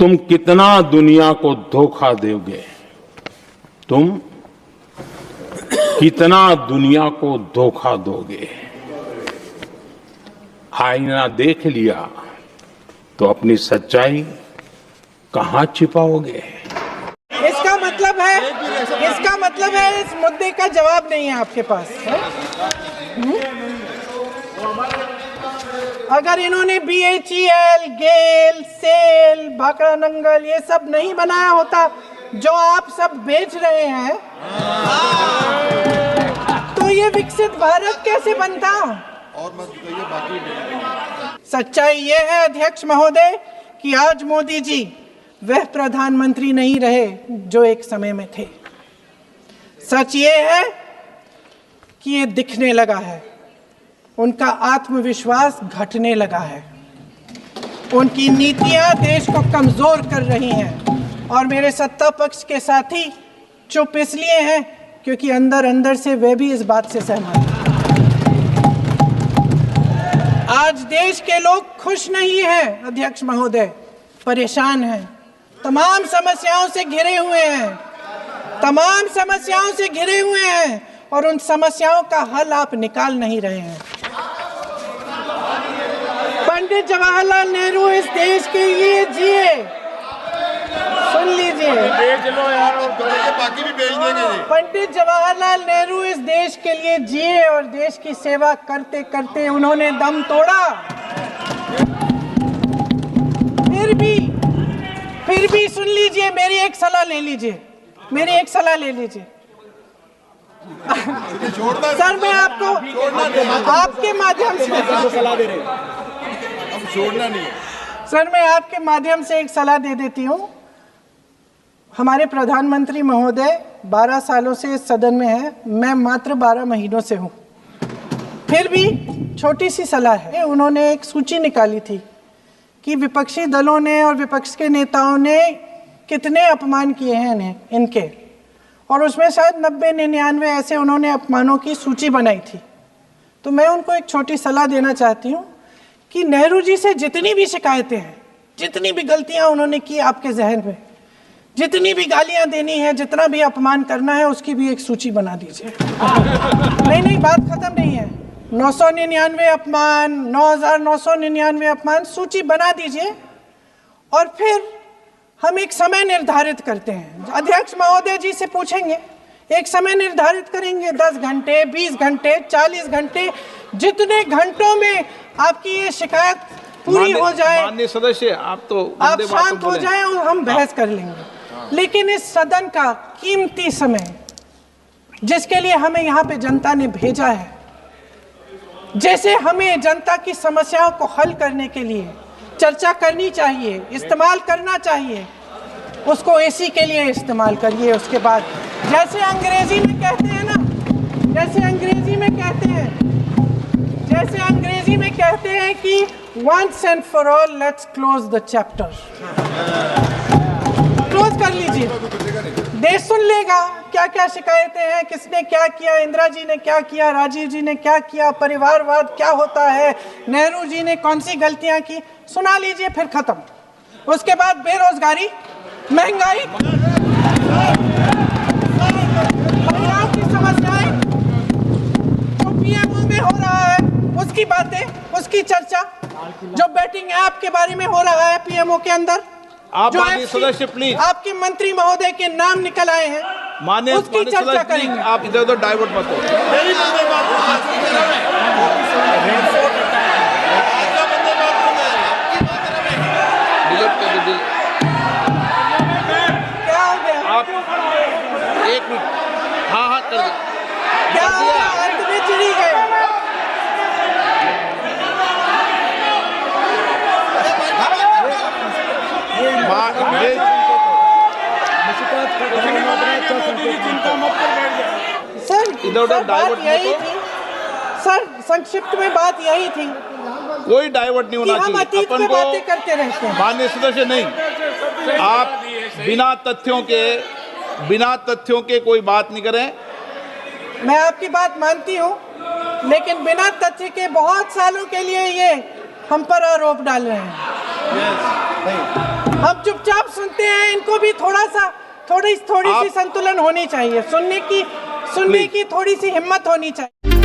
तुम कितना दुनिया को धोखा दोगे? तुम कितना दुनिया को धोखा दोगे? आईना देख लिया तो अपनी सच्चाई कहां छिपाओगे? इसका मतलब है इस मुद्दे का जवाब नहीं है आपके पास। अगर इन्होंने BHEL, गेल, सेल, भाखड़ा नंगल ये सब नहीं बनाया होता जो आप सब बेच रहे हैं, तो ये विकसित भारत कैसे बनता? सच्चाई ये है अध्यक्ष महोदय कि आज मोदी जी वह प्रधानमंत्री नहीं रहे जो एक समय में थे। सच ये है कि ये दिखने लगा है, उनका आत्मविश्वास घटने लगा है, उनकी नीतियां देश को कमजोर कर रही हैं और मेरे सत्ता पक्ष के साथी चुप इसलिए हैं क्योंकि अंदर अंदर से वे भी इस बात से सहमत हैं। आज देश के लोग खुश नहीं हैं अध्यक्ष महोदय, परेशान हैं, तमाम समस्याओं से घिरे हुए हैं और उन समस्याओं का हल आप निकाल नहीं रहे हैं। पंडित जवाहरलाल नेहरू इस देश के लिए जिए, सुन लीजिए, बाकी भी बेच देंगे। पंडित जवाहरलाल नेहरू इस देश के लिए जिए और देश की सेवा करते करते उन्होंने दम तोड़ा। फिर भी सुन लीजिए, मेरी एक सलाह ले लीजिए। सर मैं आपको आपके माध्यम से सलाह दे रहे हैं, अब छोड़ना नहीं। सर मैं आपके माध्यम से एक सलाह दे देती हूँ। हमारे प्रधानमंत्री महोदय 12 सालों से इस सदन में हैं, मैं मात्र 12 महीनों से हूँ। फिर भी छोटी सी सलाह है, उन्होंने एक सूची निकाली थी कि विपक्षी दलों ने और विपक्ष के नेताओं ने कितने अपमान किए हैं इनके, और उसमें शायद 90-99 ऐसे उन्होंने अपमानों की सूची बनाई थी। तो मैं उनको एक छोटी सलाह देना चाहती हूँ कि नेहरू जी से जितनी भी शिकायतें हैं, जितनी भी गलतियाँ उन्होंने की आपके जहन में, जितनी भी गालियाँ देनी है, जितना भी अपमान करना है, उसकी भी एक सूची बना दीजिए। नहीं, बात खत्म नहीं है। 999 अपमान, 9,999 अपमान, सूची बना दीजिए और फिर हम एक समय निर्धारित करते हैं। अध्यक्ष महोदय जी से पूछेंगे, एक समय निर्धारित करेंगे, 10 घंटे, 20 घंटे, 40 घंटे, जितने घंटों में आपकी ये शिकायत पूरी हो जाए, माननीय सदस्य आप शांत हो जाए और हम बहस कर लेंगे। लेकिन इस सदन का कीमती समय, जिसके लिए हमें यहाँ पे जनता ने भेजा है, जैसे हमें जनता की समस्याओं को हल करने के लिए चर्चा करनी चाहिए, इस्तेमाल करना चाहिए, उसको AC के लिए इस्तेमाल करिए। उसके बाद जैसे अंग्रेजी में कहते हैं कि once and for all let's close the chapter, close कर लीजिए। देश सुन लेगा क्या क्या शिकायतें हैं, किसने क्या किया, इंदिरा जी ने क्या किया, राजीव जी ने क्या किया, परिवारवाद क्या होता है, नेहरू जी ने कौन सी गलतियां की, सुना लीजिए, फिर खत्म। उसके बाद बेरोजगारी, महंगाई, महिलाओं की समस्याएं, जो PMO में हो रहा है उसकी बातें, उसकी चर्चा, जो बैटिंग ऐप के बारे में हो रहा है PMO के अंदर, आप माननीय सदस्य प्लीज, आपके मंत्री महोदय के नाम निकल आए हैं, माननीय उसकी चर्चा करेंगे। आप इधर उधर डाइवर्ट मत हो। क्या हो गया? आप 1 मिनट, हाँ कर दो। क्या हो गया? अंत में चिड़ी गए। सर बात यही थी, सर संक्षिप्त में बात यही थी, कोई डाइवर्ट नहीं होना हम चाहिए। अतीत में बातें करते रहते हैं। माननीय सदस्य नहीं, आप बिना तथ्यों के कोई बात नहीं करें। मैं आपकी बात मानती हूँ, लेकिन बिना तथ्य के बहुत सालों के लिए ये हम पर आरोप डाल रहे हैं। हम चुपचाप सुनते हैं, इनको भी थोड़ी सी संतुलन होनी चाहिए, सुनने की थोड़ी सी हिम्मत होनी चाहिए।